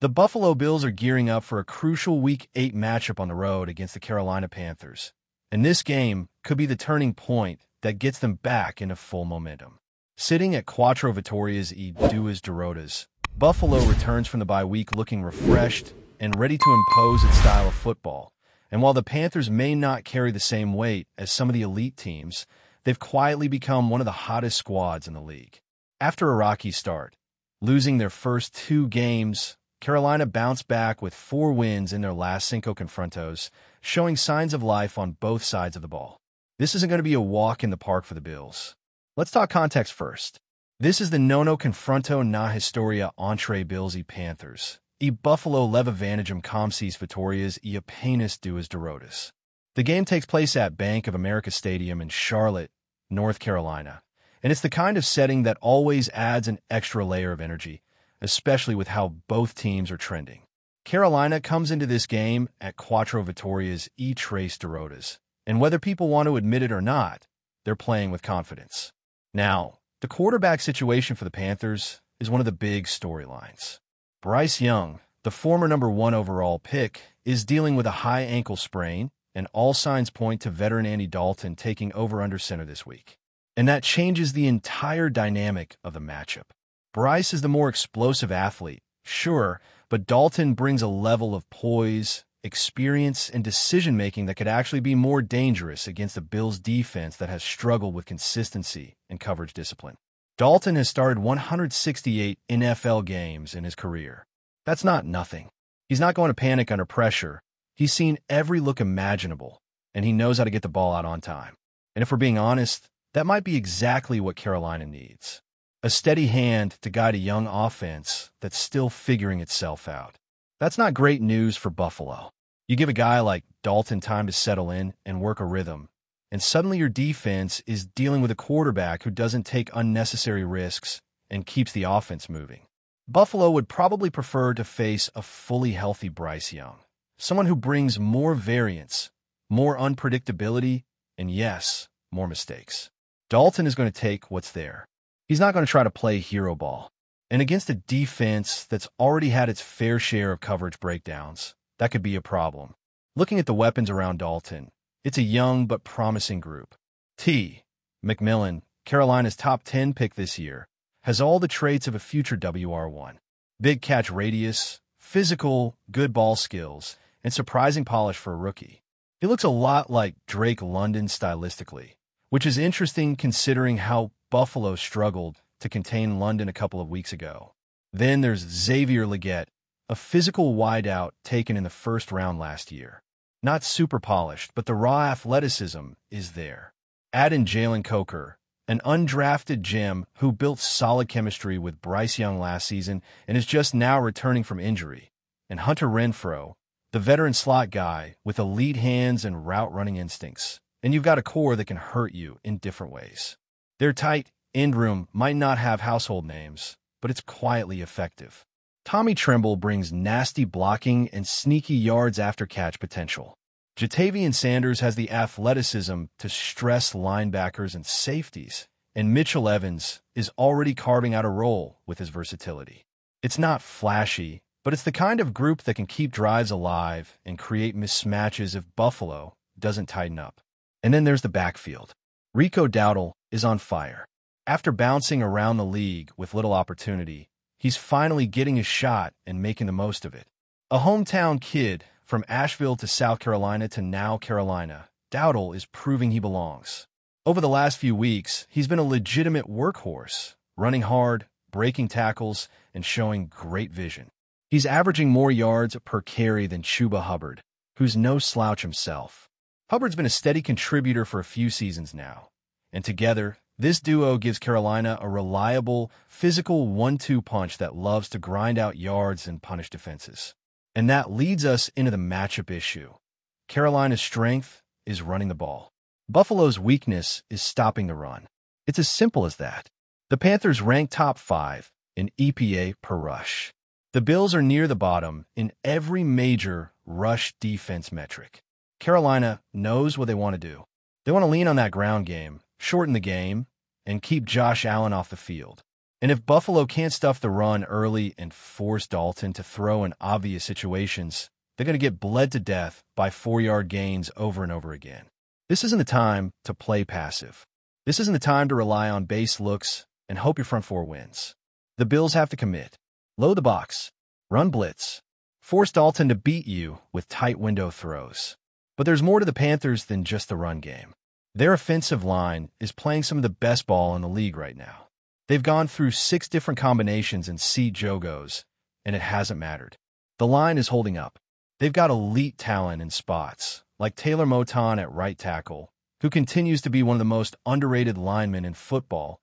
The Buffalo Bills are gearing up for a crucial Week 8 matchup on the road against the Carolina Panthers, and this game could be the turning point that gets them back into full momentum. Sitting at Quattro Vittorias e Duas Derrotas, Buffalo returns from the bye week looking refreshed and ready to impose its style of football. And while the Panthers may not carry the same weight as some of the elite teams, they've quietly become one of the hottest squads in the league. After a rocky start, losing their first 2 games, Carolina bounced back with 4 wins in their last cinco confrontos, showing signs of life on both sides of the ball. This isn't going to be a walk in the park for the Bills. Let's talk context first. This is the nono confronto na historia entre Bills e Panthers, e Buffalo leva vantagem com seis vitórias e apenas duas derrotas. The game takes place at Bank of America Stadium in Charlotte, North Carolina, and it's the kind of setting that always adds an extra layer of energy, especially with how both teams are trending. Carolina comes into this game at Quattro Vittorias e Tres Derrotas, and whether people want to admit it or not, they're playing with confidence. Now, the quarterback situation for the Panthers is one of the big storylines. Bryce Young, the former number 1 overall pick, is dealing with a high ankle sprain, and all signs point to veteran Andy Dalton taking over under center this week. And that changes the entire dynamic of the matchup. Bryce is the more explosive athlete, sure, but Dalton brings a level of poise, experience, and decision-making that could actually be more dangerous against the Bills' defense that has struggled with consistency and coverage discipline. Dalton has started 168 NFL games in his career. That's not nothing. He's not going to panic under pressure. He's seen every look imaginable, and he knows how to get the ball out on time. And if we're being honest, that might be exactly what Carolina needs. A steady hand to guide a young offense that's still figuring itself out. That's not great news for Buffalo. You give a guy like Dalton time to settle in and work a rhythm, and suddenly your defense is dealing with a quarterback who doesn't take unnecessary risks and keeps the offense moving. Buffalo would probably prefer to face a fully healthy Bryce Young, someone who brings more variance, more unpredictability, and yes, more mistakes. Dalton is going to take what's there. He's not going to try to play hero ball. And against a defense that's already had its fair share of coverage breakdowns, that could be a problem. Looking at the weapons around Dalton, it's a young but promising group. McMillan, Carolina's top 10 pick this year, has all the traits of a future WR1. Big catch radius, physical, good ball skills, and surprising polish for a rookie. He looks a lot like Drake London stylistically, which is interesting considering how Buffalo struggled to contain London a couple of weeks ago. Then there's Xavier Legette, a physical wideout taken in the first round last year. Not super polished, but the raw athleticism is there. Add in Jalen Coker, an undrafted gem who built solid chemistry with Bryce Young last season and is just now returning from injury, and Hunter Renfrow, the veteran slot guy with elite hands and route-running instincts, and you've got a core that can hurt you in different ways. Their tight end room might not have household names, but it's quietly effective. Tommy Tremble brings nasty blocking and sneaky yards after catch potential. Jatavian Sanders has the athleticism to stress linebackers and safeties, and Mitchell Evans is already carving out a role with his versatility. It's not flashy, but it's the kind of group that can keep drives alive and create mismatches if Buffalo doesn't tighten up. And then there's the backfield. Rico Dowdle is on fire. After bouncing around the league with little opportunity, he's finally getting his shot and making the most of it. A hometown kid from Asheville to South Carolina to now Carolina, Dowdle is proving he belongs. Over the last few weeks, he's been a legitimate workhorse, running hard, breaking tackles, and showing great vision. He's averaging more yards per carry than Chuba Hubbard, who's no slouch himself. Hubbard's been a steady contributor for a few seasons now, and together, this duo gives Carolina a reliable, physical 1-2 punch that loves to grind out yards and punish defenses. And that leads us into the matchup issue. Carolina's strength is running the ball. Buffalo's weakness is stopping the run. It's as simple as that. The Panthers rank top 5 in EPA per rush. The Bills are near the bottom in every major rush defense metric. Carolina knows what they want to do. They want to lean on that ground game, shorten the game, and keep Josh Allen off the field. And if Buffalo can't stuff the run early and force Dalton to throw in obvious situations, they're going to get bled to death by 4-yard gains over and over again. This isn't the time to play passive. This isn't the time to rely on base looks and hope your front four wins. The Bills have to commit. Load the box. Run blitz. Force Dalton to beat you with tight window throws. But there's more to the Panthers than just the run game. Their offensive line is playing some of the best ball in the league right now. They've gone through 6 different combinations and seat jogos, and it hasn't mattered. The line is holding up. They've got elite talent in spots, like Taylor Moton at right tackle, who continues to be one of the most underrated linemen in football,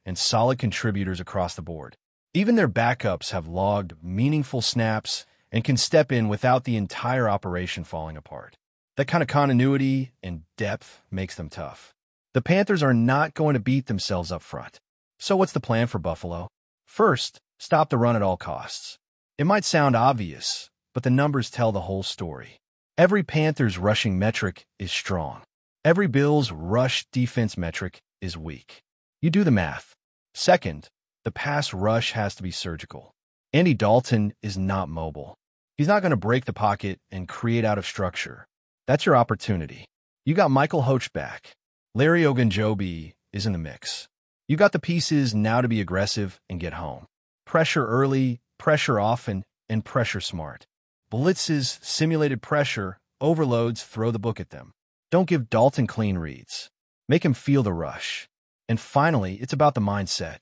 and solid contributors across the board. Even their backups have logged meaningful snaps and can step in without the entire operation falling apart. That kind of continuity and depth makes them tough. The Panthers are not going to beat themselves up front. So what's the plan for Buffalo? First, stop the run at all costs. It might sound obvious, but the numbers tell the whole story. Every Panthers rushing metric is strong. Every Bills rush defense metric is weak. You do the math. Second, the pass rush has to be surgical. Andy Dalton is not mobile. He's not going to break the pocket and create out of structure. That's your opportunity. You got Michael Hoach back. Larry Ogunjobi is in the mix. You got the pieces now to be aggressive and get home. Pressure early, pressure often, and pressure smart. Blitzes, simulated pressure, overloads, throw the book at them. Don't give Dalton clean reads. Make him feel the rush. And finally, it's about the mindset.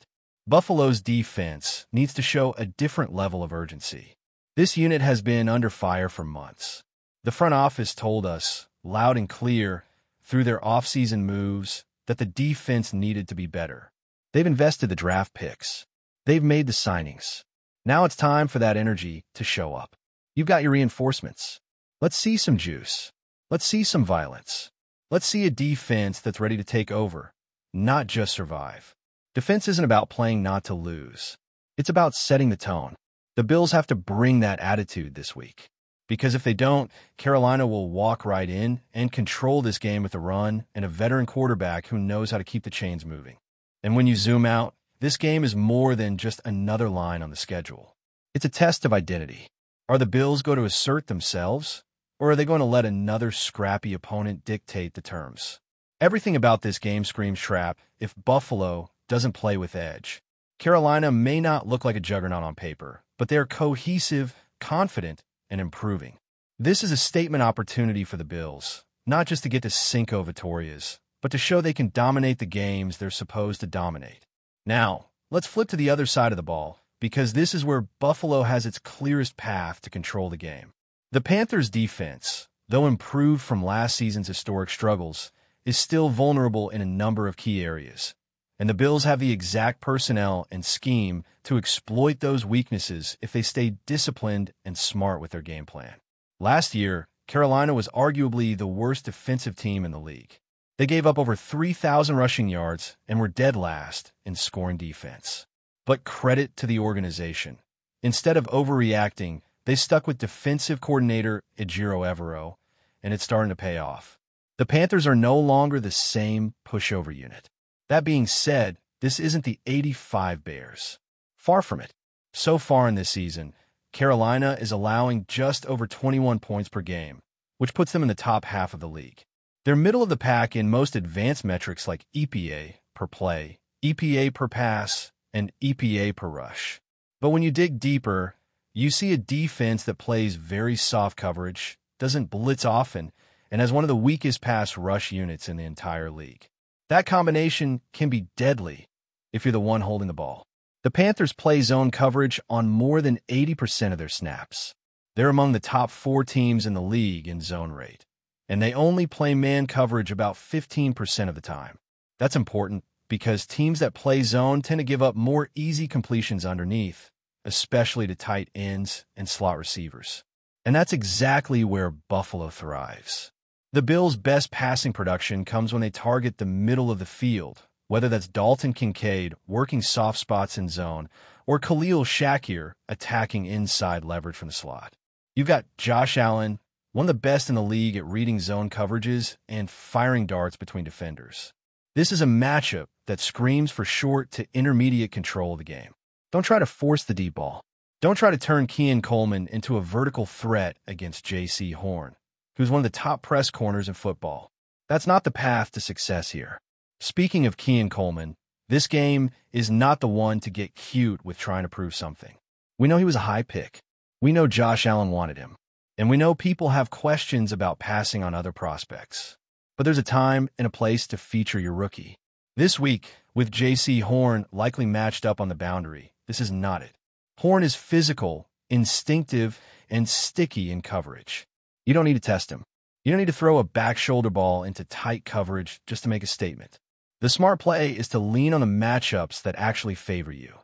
Buffalo's defense needs to show a different level of urgency. This unit has been under fire for months. The front office told us, loud and clear, through their offseason moves, that the defense needed to be better. They've invested the draft picks. They've made the signings. Now it's time for that energy to show up. You've got your reinforcements. Let's see some juice. Let's see some violence. Let's see a defense that's ready to take over, not just survive. Defense isn't about playing not to lose. It's about setting the tone. The Bills have to bring that attitude this week. Because if they don't, Carolina will walk right in and control this game with a run and a veteran quarterback who knows how to keep the chains moving. And when you zoom out, this game is more than just another line on the schedule. It's a test of identity. Are the Bills going to assert themselves, or are they going to let another scrappy opponent dictate the terms? Everything about this game screams trap if Buffalo doesn't play with edge. Carolina may not look like a juggernaut on paper, but they're cohesive, confident, and improving. This is a statement opportunity for the Bills, not just to get to Cinco Victorias, but to show they can dominate the games they're supposed to dominate. Now, let's flip to the other side of the ball, because this is where Buffalo has its clearest path to control the game. The Panthers' defense, though improved from last season's historic struggles, is still vulnerable in a number of key areas, and the Bills have the exact personnel and scheme to exploit those weaknesses if they stay disciplined and smart with their game plan. Last year, Carolina was arguably the worst defensive team in the league. They gave up over 3,000 rushing yards and were dead last in scoring defense. But credit to the organization. Instead of overreacting, they stuck with defensive coordinator Ejiro Evero, and it's starting to pay off. The Panthers are no longer the same pushover unit. That being said, this isn't the '85 Bears. Far from it. So far in this season, Carolina is allowing just over 21 points per game, which puts them in the top half of the league. They're middle of the pack in most advanced metrics like EPA per play, EPA per pass, and EPA per rush. But when you dig deeper, you see a defense that plays very soft coverage, doesn't blitz often, and has one of the weakest pass rush units in the entire league. That combination can be deadly if you're the one holding the ball. The Panthers play zone coverage on more than 80% of their snaps. They're among the top 4 teams in the league in zone rate, and they only play man coverage about 15% of the time. That's important because teams that play zone tend to give up more easy completions underneath, especially to tight ends and slot receivers. And that's exactly where Buffalo thrives. The Bills' best passing production comes when they target the middle of the field, whether that's Dalton Kincaid working soft spots in zone or Khalil Shakir attacking inside leverage from the slot. You've got Josh Allen, one of the best in the league at reading zone coverages and firing darts between defenders. This is a matchup that screams for short to intermediate control of the game. Don't try to force the deep ball. Don't try to turn Keon Coleman into a vertical threat against J.C. Horn, who's one of the top press corners in football. That's not the path to success here. Speaking of Keon Coleman, this game is not the one to get cute with trying to prove something. We know he was a high pick. We know Josh Allen wanted him. And we know people have questions about passing on other prospects. But there's a time and a place to feature your rookie. This week, with J.C. Horn likely matched up on the boundary, this is not it. Horn is physical, instinctive, and sticky in coverage. You don't need to test him. You don't need to throw a back shoulder ball into tight coverage just to make a statement. The smart play is to lean on the matchups that actually favor you.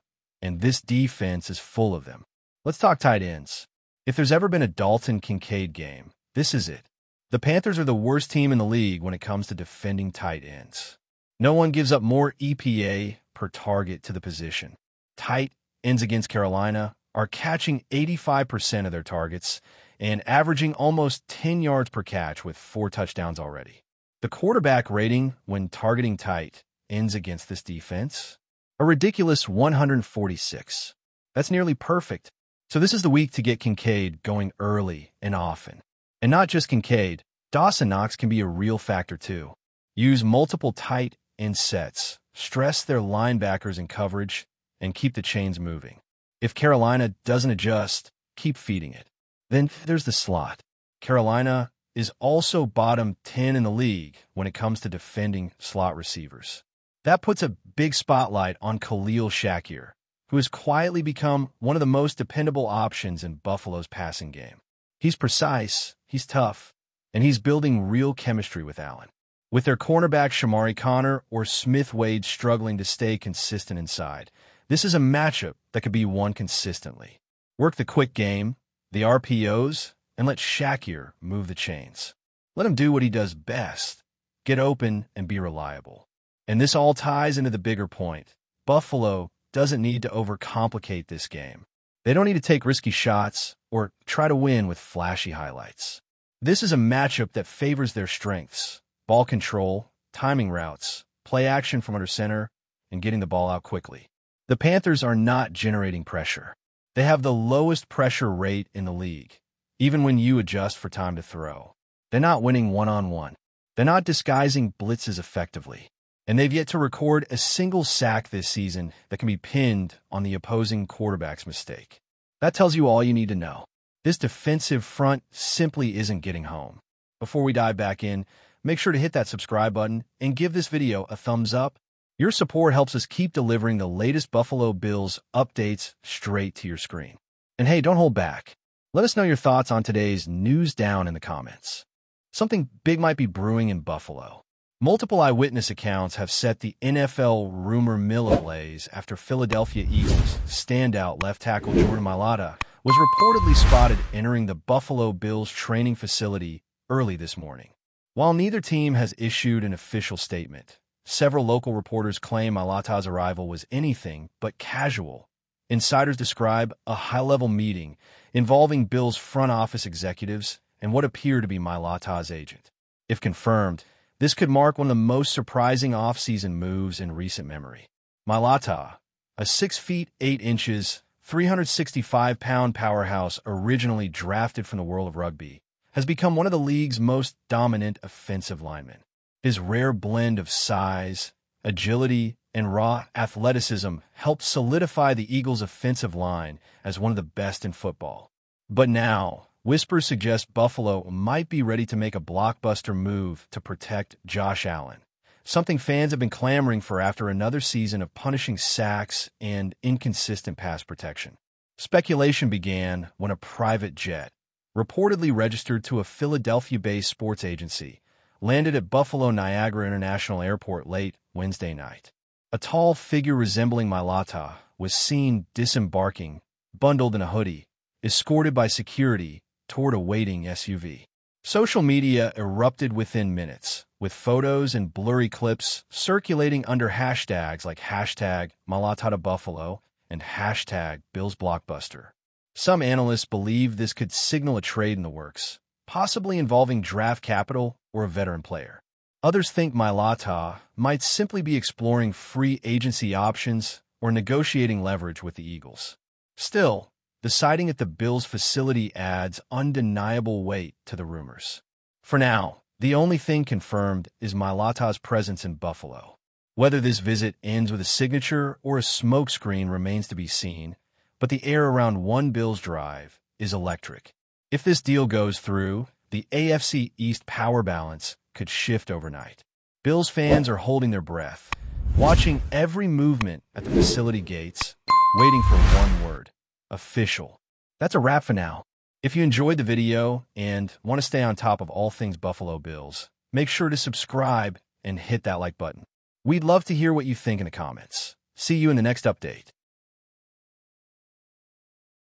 And this defense is full of them. Let's talk tight ends. If there's ever been a Dalton Kincaid game, this is it. The Panthers are the worst team in the league when it comes to defending tight ends. No one gives up more EPA per target to the position. Tight ends against Carolina are catching 85% of their targets and averaging almost 10 yards per catch with 4 touchdowns already. The quarterback rating when targeting tight ends against this defense? A ridiculous 146. That's nearly perfect. So this is the week to get Kincaid going early and often. And not just Kincaid, Dawson Knox can be a real factor too. Use multiple tight end sets, stress their linebackers in coverage, and keep the chains moving. If Carolina doesn't adjust, keep feeding it. Then there's the slot. Carolina is also bottom 10 in the league when it comes to defending slot receivers. That puts a big spotlight on Khalil Shakir, who has quietly become one of the most dependable options in Buffalo's passing game. He's precise, he's tough, and he's building real chemistry with Allen. With their cornerback Shamari Connor or Smith Wade struggling to stay consistent inside, this is a matchup that could be won consistently. Work the quick game, the RPOs, and let Shakir move the chains. Let him do what he does best, get open and be reliable. And this all ties into the bigger point. Buffalo doesn't need to overcomplicate this game. They don't need to take risky shots or try to win with flashy highlights. This is a matchup that favors their strengths: ball control, timing routes, play action from under center, and getting the ball out quickly. The Panthers are not generating pressure. They have the lowest pressure rate in the league, even when you adjust for time to throw. They're not winning one-on-one. They're not disguising blitzes effectively. And they've yet to record a single sack this season that can be pinned on the opposing quarterback's mistake. That tells you all you need to know. This defensive front simply isn't getting home. Before we dive back in, make sure to hit that subscribe button and give this video a thumbs up. Your support helps us keep delivering the latest Buffalo Bills updates straight to your screen. And hey, don't hold back. Let us know your thoughts on today's news down in the comments. Something big might be brewing in Buffalo. Multiple eyewitness accounts have set the NFL rumor mill ablaze after Philadelphia Eagles standout left tackle Jordan MAILATA was reportedly spotted entering the Buffalo Bills training facility early this morning. While neither team has issued an official statement, several local reporters claim MAILATA's arrival was anything but casual. Insiders describe a high-level meeting involving Bills front office executives and what appear to be MAILATA's agent. If confirmed, this could mark one of the most surprising off-season moves in recent memory. MAILATA, a 6 feet 8 inches, 365-pound powerhouse originally drafted from the world of rugby, has become one of the league's most dominant offensive linemen. His rare blend of size, agility, and raw athleticism helped solidify the Eagles' offensive line as one of the best in football. But now, whispers suggest Buffalo might be ready to make a blockbuster move to protect Josh Allen, something fans have been clamoring for after another season of punishing sacks and inconsistent pass protection. Speculation began when a private jet, reportedly registered to a Philadelphia-based sports agency, landed at Buffalo Niagara International Airport late Wednesday night. A tall figure resembling MAILATA was seen disembarking, bundled in a hoodie, escorted by security toward a waiting SUV. Social media erupted within minutes, with photos and blurry clips circulating under hashtags like hashtag MAILATA and hashtag BillsBlockbuster. Some analysts believe this could signal a trade in the works, possibly involving draft capital or a veteran player. Others think MAILATA might simply be exploring free agency options or negotiating leverage with the Eagles. Still, the sighting at the Bills facility adds undeniable weight to the rumors. For now, the only thing confirmed is MAILATA's presence in Buffalo. Whether this visit ends with a signature or a smokescreen remains to be seen, but the air around One Bills Drive is electric. If this deal goes through, the AFC East power balance could shift overnight. Bills fans are holding their breath, watching every movement at the facility gates, waiting for one word: official. That's a wrap for now. If you enjoyed the video and want to stay on top of all things Buffalo Bills, make sure to subscribe and hit that like button. We'd love to hear what you think in the comments. See you in the next update.